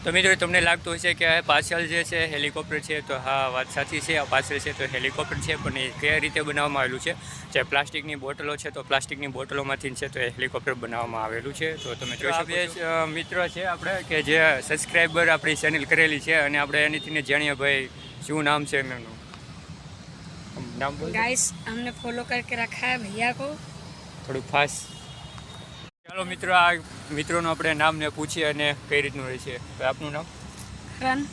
તો મિત્રો તમને લાગતું હશે કે પાછળ જે છે હેલિકોપ્ટર છે, તો હા વાત સાચી છે, આ પાછળ છે તો હેલિકોપ્ટર છે, પણ એ કઈ રીતે બનાવવામાં આવેલું છે? જે પ્લાસ્ટિકની બોટલો છે, તો પ્લાસ્ટિકની બોટલોમાંથી છે તો એ હેલિકોપ્ટર બનાવવામાં આવેલું છે. તો તમે જોઈ શકો છો મિત્ર છે આપણે કે જે સબસ્ક્રાઈબર આપણી ચેનલ કરેલી છે, અને આપણે એનીથી જાણીએ ભાઈ શું નામ છે એમનું नाम बोल गाइस हमने फॉलो करके रखा है भैया को થોડુંક ફાસ્ટ. ચાલો મિત્રો, આ મિત્રોનું આપણે નામને પૂછીએ અને કઈ રીતનું રહે છે. તો આપનું નામ? करण.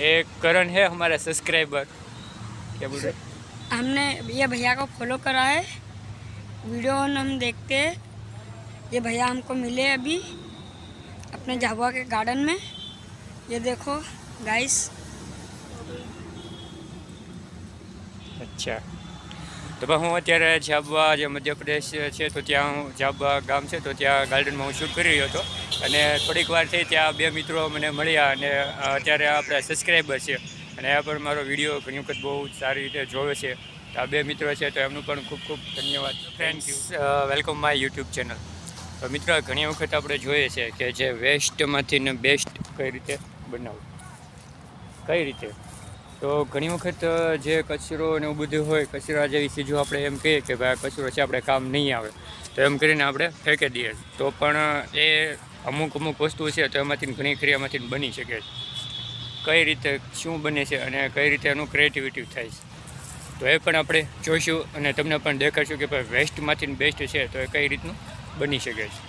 એ करण है हमारा सब्सक्राइबर. क्या बोल रहे? हमने ये भैया को फॉलो करा है, वीडियो हम देखते हैं. ये भैया हमको मिले अभी अपने झाबुआ के गार्डन में. ये देखो गाइस. અચ્છા, તો ભાઈ હું અત્યારે ઝાબવા જે મધ્યપ્રદેશ છે તો ત્યાં હું ઝાબવા ગામ છે તો ત્યાં ગાર્ડનમાં હું શૂટ કરી રહ્યો હતો, અને થોડીક વાર થઈ ત્યાં બે મિત્રો મને મળ્યા, અને અત્યારે આપણે સબસ્ક્રાઈબર છે અને આ પણ મારો વિડીયો ઘણી વખત બહુ સારી રીતે જોવે છે. તો આ બે મિત્રો છે તો એમનું પણ ખૂબ ખૂબ ધન્યવાદ. Friends, welcome my YouTube channel. તો મિત્રો, ઘણી વખત આપણે જોઈએ છે કે જે વેસ્ટમાંથી ને બેસ્ટ કઈ રીતે બનાવવું, કઈ રીતે. તો ઘણી વખત જે કચરો ને એવું બધું હોય, કચરા જેવી ચીજો આપણે એમ કહીએ કે ભાઈ કચરો છે આપણે કામ નહીં આવે, તો એમ કરીને આપણે ફેંકી દઈએ. તો પણ એ અમુક વસ્તુ છે તો એમાંથી ઘણી ખરી એમાંથી બની શકે છે. કઈ રીતે શું બને છે અને કઈ રીતે એનું ક્રિએટિવિટી થાય છે, તો એ પણ આપણે જોઈશું અને તમને પણ દેખાડશું કે ભાઈ વેસ્ટમાંથી બેસ્ટ છે તો એ કઈ રીતનું બની શકે છે.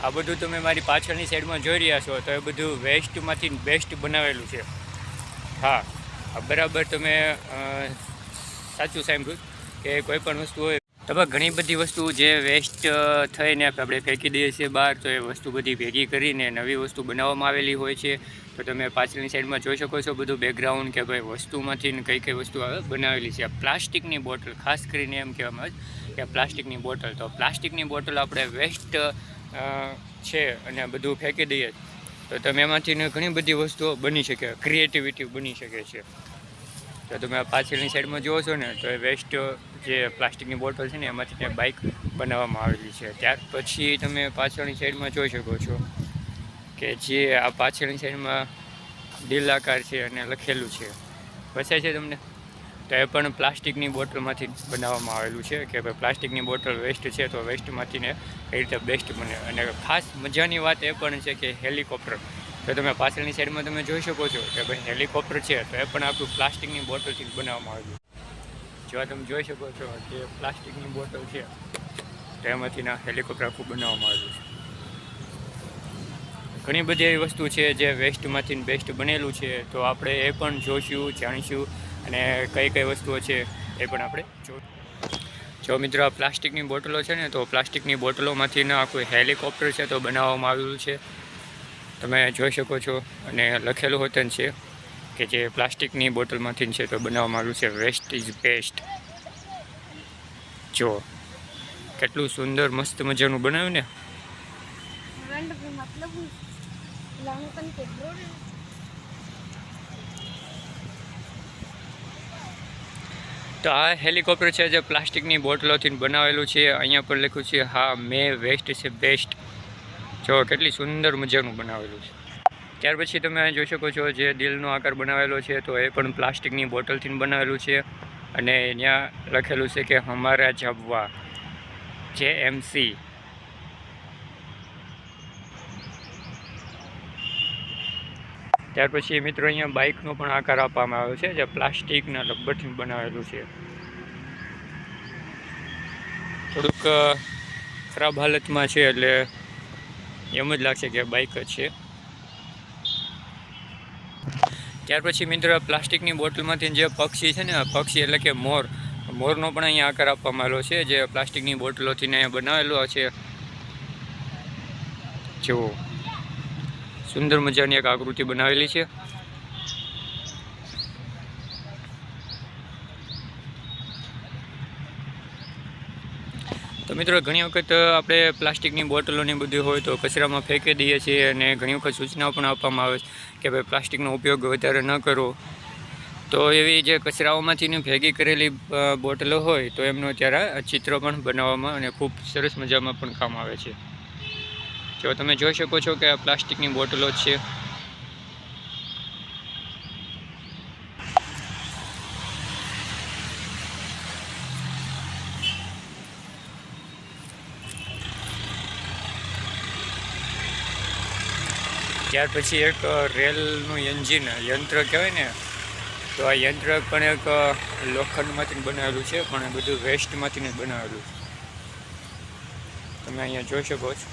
આ બધું તમે મારી પાછળની સાઈડમાં જોઈ રહ્યા છો તો એ બધું વેસ્ટમાંથી બેસ્ટ બનાવેલું છે. હા, બરાબર તમે સાચું સાંભળ્યું કે કોઈ પણ વસ્તુ હોય તો ઘણી બધી વસ્તુ જે વેસ્ટ થઈને આપણે ફેંકી દઈએ છીએ બહાર, તો એ વસ્તુ બધી ભેગી કરીને નવી વસ્તુ બનાવવામાં આવેલી હોય છે. તો તમે પાછળની સાઈડમાં જોઈ શકો છો બધું બેકગ્રાઉન્ડ કે ભાઈ વસ્તુમાંથી કઈ કઈ વસ્તુ બનાવેલી છે. પ્લાસ્ટિકની બોટલ, ખાસ કરીને એમ કહેવામાં આવે કે પ્લાસ્ટિકની બોટલ. તો પ્લાસ્ટિકની બોટલ આપણે વેસ્ટ છે અને બધું ફેંકી દઈએ તો તમે એમાંથી ઘણી બધી વસ્તુઓ બની શકે, ક્રિએટિવિટી બની શકે છે. તો તમે પાછળની સાઈડમાં જુઓ છો ને તો એ વેસ્ટ જે પ્લાસ્ટિકની બોટલ છે ને એમાંથી બાઇક બનાવવામાં આવેલી છે. ત્યાર પછી તમે પાછળની સાઈડમાં જોઈ શકો છો કે જે આ પાછળની સાઈડમાં દિલ આકાર છે અને લખેલું છે, પછાય છે તમને? તો એ પણ પ્લાસ્ટિકની બોટલમાંથી બનાવવામાં આવેલું છે કે ભાઈ પ્લાસ્ટિકની બોટલ વેસ્ટ છે તો વેસ્ટમાંથી ને કઈ રીતે બેસ્ટ બને. અને ખાસ મજાની વાત એ પણ છે કે હેલિકોપ્ટર, તો તમે પાછળની સાઈડમાં તમે જોઈ શકો છો કે ભાઈ હેલિકોપ્ટર છે તો એ પણ આપણું પ્લાસ્ટિકની બોટલથી બનાવવામાં આવેલું. જો તમે જોઈ શકો છો કે પ્લાસ્ટિકની બોટલ છે તો એમાંથી હેલિકોપ્ટર આખું બનાવવામાં આવેલું છે. ઘણી બધી એવી વસ્તુ છે જે વેસ્ટમાંથી બેસ્ટ બનેલું છે, તો આપણે એ પણ જોઈશું, જાણીશું, અને કઈ કઈ વસ્તુઓ છે એ પણ આપણે જો મિત્રો આ પ્લાસ્ટિકની બોટલો છે ને, તો પ્લાસ્ટિકની બોટલોમાંથી આખું હેલિકોપ્ટર છે તો બનાવવામાં આવેલું છે, તમે જોઈ શકો છો. અને લખેલું હોતું છે કે જે પ્લાસ્ટિકની બોટલમાંથી છે તો બનાવવામાં આવેલું છે વેસ્ટ ઇઝ બેસ્ટ. જો કેટલું સુંદર મસ્ત મજાનું બનાવ્યું ને. તો આ હેલિકોપ્ટર છે જે પ્લાસ્ટિકની બોટલોથી બનાવેલું છે. અહીંયા પર લખ્યું છે હા મે વેસ્ટ છે બેસ્ટ. જો કેટલી સુંદર મજાનું બનાવેલું છે. ત્યાર પછી તમે જોઈ શકો છો જે દિલનો આકાર બનાવેલો છે તો એ પણ પ્લાસ્ટિકની બોટલથી બનાવેલું છે, અને ત્યાં લખેલું છે કે હમારા ઝાબવા JMC. ત્યાર પછી મિત્રો અહીંયા બાઇકનો પણ આકાર આપવામાં આવ્યો છે જે પ્લાસ્ટિકના રબરથી બનાવેલું છે. થોડુંક ખરાબ હાલતમાં છે એટલે એમ જ લાગશે કે બાઇક જ છે. ત્યાર પછી મિત્રો પ્લાસ્ટિકની બોટલમાંથી જે પક્ષી છે ને, પક્ષી એટલે કે મોરનો પણ અહીંયા આકાર આપવામાં આવેલો છે જે પ્લાસ્ટિકની બોટલોથી અહીંયા બનાવેલો છે. જો સુંદર મજાની એક આકૃતિ બનાવેલી છે. તો મિત્રો ઘણી વખત આપણે પ્લાસ્ટિકની બોટલોની બધી હોય તો કચરામાં ફેંકી દઈએ છીએ, અને ઘણી વખત સૂચનાઓ પણ આપવામાં આવે છે કે ભાઈ પ્લાસ્ટિકનો ઉપયોગ વધારે ન કરો. તો એવી જે કચરાઓમાંથી ભેગી કરેલી બોટલો હોય તો એમનું અત્યારે ચિત્ર પણ બનાવવામાં અને ખૂબ સરસ મજામાં પણ કામ આવે છે. જો તમે જોઈ શકો છો કે આ પ્લાસ્ટિકની બોટલો છે. ત્યાર પછી એક રેલનું યંત્ર કહેવાય ને, તો આ યંત્ર પણ એક લોખંડમાંથી બનાવેલું છે, પણ બધું વેસ્ટમાંથી જ બનાવેલું છે. તમે અહીંયા જોઈ શકો છો.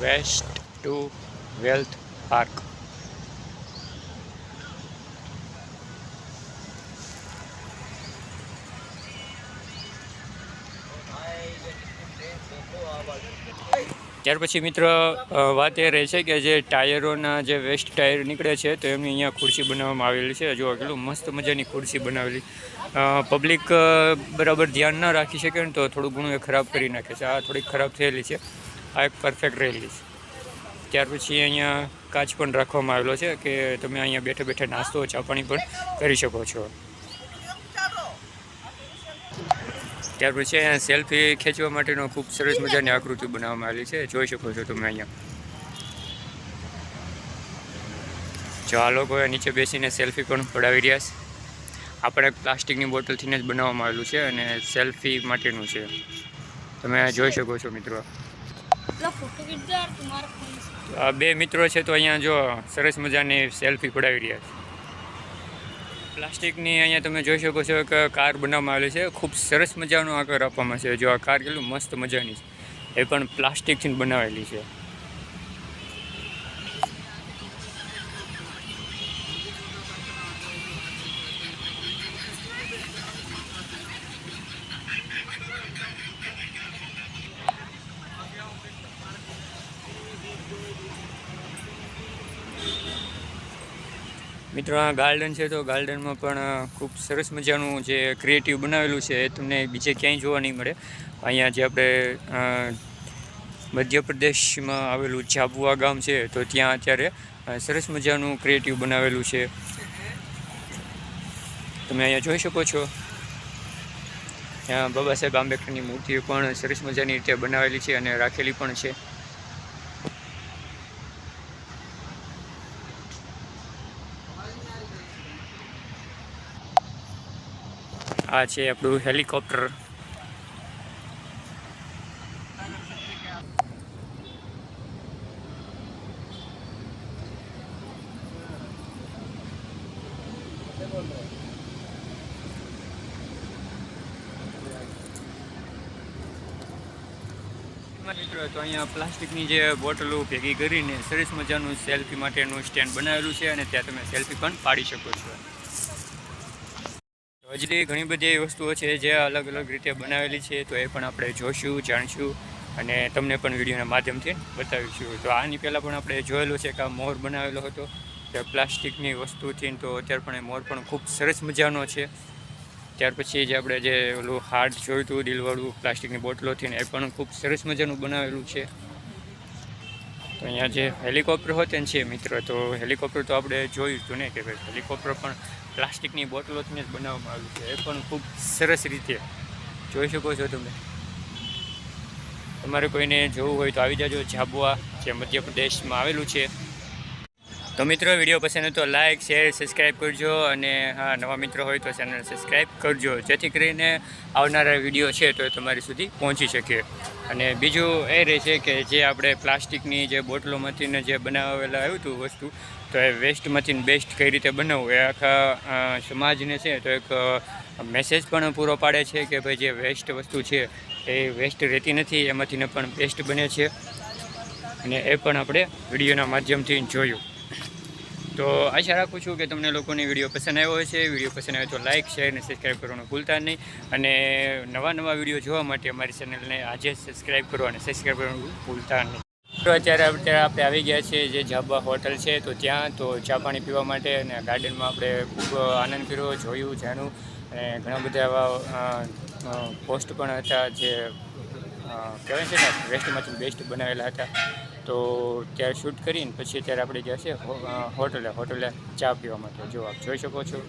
Waste to wealth park. ત્યાર પછી મિત્ર વાત એ રહે છે કે જે ટાયરોના જે વેસ્ટ ટાયર નીકળે છે તો એમની અહીંયા ખુરશી બનાવવામાં આવેલી છે. જો કેટલું મસ્ત મજાની ખુરશી બનાવેલી. પબ્લિક બરાબર ધ્યાન ન રાખી શકે ને તો થોડું ઘણું એ ખરાબ કરી નાખે છે. આ થોડીક ખરાબ થયેલી છે, આ એક પરફેક્ટ રહેલી છે. ત્યાર પછી અહીંયા કાચ પણ રાખવામાં આવેલો છે કે તમે અહીંયા બેઠે બેઠે નાસ્તો ચા પાણી પણ કરી શકો છો. ત્યાર પછી અહીંયા સેલ્ફી ખેંચવા માટેનો ખૂબ સરસ મજાની આકૃતિ બનાવવામાં આવેલી છે, જોઈ શકો છો તમે અહીંયા. જો આ લોકો નીચે બેસીને સેલ્ફી પણ પડાવી રહ્યા છે. આ પણ એક પ્લાસ્ટિકની બોટલથી જ બનાવવામાં આવેલું છે અને સેલ્ફી માટેનું છે. તમે જોઈ શકો છો મિત્રો. આ બે મિત્રો છે તો અહીંયા જો સરસ મજાની સેલ્ફી પડાવી રહ્યા છે. પ્લાસ્ટિકની અહીંયા તમે જોઈ શકો છો કે કાર બનાવવામાં આવેલી છે. ખૂબ સરસ મજાનો આકાર આપવામાં છે. જો આ કાર કેટલું મસ્ત મજાની છે, એ પણ પ્લાસ્ટિકથી બનાવેલી છે. મિત્રો આ ગાર્ડન છે તો ગાર્ડનમાં પણ ખૂબ સરસ મજાનું જે ક્રિએટિવ બનાવેલું છે એ તમને બીજે ક્યાંય જોવા નહીં મળે. અહીંયા જે આપણે મધ્યપ્રદેશમાં આવેલું ઝાબુઆ ગામ છે તો ત્યાં અત્યારે સરસ મજાનું ક્રિએટિવ બનાવેલું છે. તમે અહીંયા જોઈ શકો છો. ત્યાં બાબા સાહેબ આંબેડકરની મૂર્તિ પણ સરસ મજાની રીતે બનાવેલી છે અને રાખેલી પણ છે. આ છે આપણું હેલિકોપ્ટર. મિત્રો તો અહીંયા પ્લાસ્ટિકની જે બોટલો ભેગી કરીને સરસ મજાનું સેલ્ફી માટેનું સ્ટેન્ડ બનાવેલું છે અને ત્યાં તમે સેલ્ફી પણ પાડી શકો છો. હજી ઘણી બધી એવી વસ્તુઓ છે જે અલગ અલગ રીતે બનાવેલી છે, તો એ પણ આપણે જોઈશું, જાણીશું અને તમને પણ વિડીયોના માધ્યમથી બતાવીશું. તો આની પહેલાં પણ આપણે જોયેલું છે કે આ મોર બનાવેલો હતો તે પ્લાસ્ટિકની વસ્તુથી, તો અત્યારે પણ એ મોર પણ ખૂબ સરસ મજાનો છે. ત્યાર પછી જે આપણે જે ઓલું હાર્ટ જોયું હતું દિલવાળું પ્લાસ્ટિકની બોટલોથી, એ પણ ખૂબ સરસ મજાનું બનાવેલું છે. તો અહીંયા જે હેલિકોપ્ટર હોતે ને છે મિત્ર, તો હેલિકોપ્ટર તો આપણે જોયું હતું ને કે ભાઈ હેલિકોપ્ટર પણ પ્લાસ્ટિકની બોટલોથી જ બનાવવામાં આવ્યું છે. એ પણ ખૂબ સરસ રીતે જોઈ શકો છો તમે. તમારે કોઈને જોવું હોય તો આવી જાજો ઝાબુઆ, જે મધ્યપ્રદેશમાં આવેલું છે. તો મિત્રો વિડીયો પસંદ હોય તો લાઇક, શેર, સબસ્ક્રાઈબ કરજો અને હા, નવા મિત્રો હોય તો ચેનલ સબસ્ક્રાઈબ કરજો, જેથી કરીને આવનારા વિડીયો છે તો એ તમારી સુધી પહોંચી શકે. અને બીજું એ રહે છે કે જે આપણે પ્લાસ્ટિકની જે બોટલોમાંથી જે બનાવેલા આવ્યું હતું વસ્તુ, તો એ વેસ્ટમાંથી બેસ્ટ કઈ રીતે બનાવવું, એ આખા સમાજને છે તો એક મેસેજ પણ પૂરો પાડે છે કે ભાઈ જે વેસ્ટ વસ્તુ છે એ વેસ્ટ રહેતી નથી, એમાંથીને પણ બેસ્ટ બને છે. અને એ પણ આપણે વિડીયોના માધ્યમથી જોયું. તો આશા રાખું છું કે તમને લોકોને વિડીયો પસંદ આવ્યો હશે. વિડીયો પસંદ આવે તો લાઇક, શેર અને સબસ્ક્રાઈબ કરવાનું ભૂલતા નહીં. અને નવા વિડીયો જોવા માટે અમારી ચેનલને આજે સબસ્ક્રાઈબ કરો અને સબસ્ક્રાઈબ કરવાનું ભૂલતા નહીં. તો અત્યારે આપણે આવી ગયા છીએ જે ઝાબુઆ હોટલ છે, તો ત્યાં તો ચા પાણી પીવા માટે અને ગાર્ડનમાં આપણે ખૂબ આનંદ કર્યો, જોયું, જાણ્યું અને ઘણા બધા એવા પોસ્ટ પણ હતા જે કહેવાય છે ને વેસ્ટમાંથી બેસ્ટ બનાવેલા હતા. તો ત્યારે શૂટ કરીને પછી અત્યારે આપણે ગયા છે હોટલે ચા પીવા માટે. જો આપ જોઈ શકો છો.